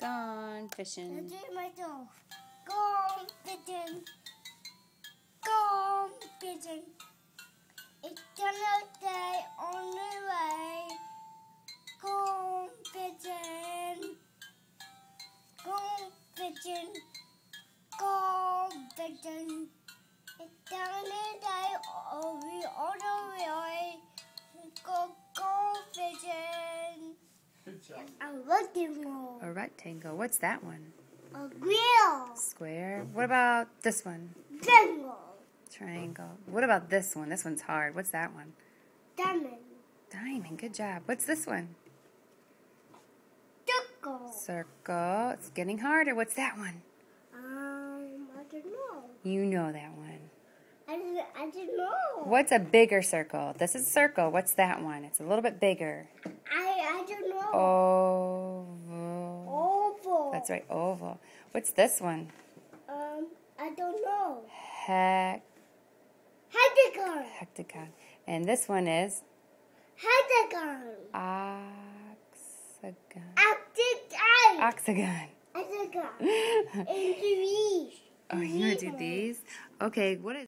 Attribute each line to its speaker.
Speaker 1: Gone fishing.
Speaker 2: Gone fishing. Gone fishing. It's another day on the way. Gone fishing. Gone fishing. Gone fishing. It's another day on the way. Go fishing.
Speaker 1: Good job.
Speaker 2: A rectangle.
Speaker 1: A rectangle. What's that one?
Speaker 2: A grill.
Speaker 1: Square. What about this one?
Speaker 2: Triangle.
Speaker 1: Triangle. What about this one? This one's hard. What's that one?
Speaker 2: Diamond.
Speaker 1: Diamond. Good job. What's this one?
Speaker 2: Circle.
Speaker 1: Circle. It's getting harder. What's that one?
Speaker 2: I don't know.
Speaker 1: You know that one.
Speaker 2: I don't know.
Speaker 1: What's a bigger circle? This is a circle. What's that one? It's a little bit bigger.
Speaker 2: I don't know.
Speaker 1: Oval.
Speaker 2: Oval.
Speaker 1: That's right, oval. What's this one?
Speaker 2: I don't know.
Speaker 1: Hectagon.
Speaker 2: Hexagon.
Speaker 1: And this one is?
Speaker 2: Hexagon.
Speaker 1: Oxagon. Oxagon.
Speaker 2: Hexagon. And these.
Speaker 1: Oh, you want to do these? Okay, what is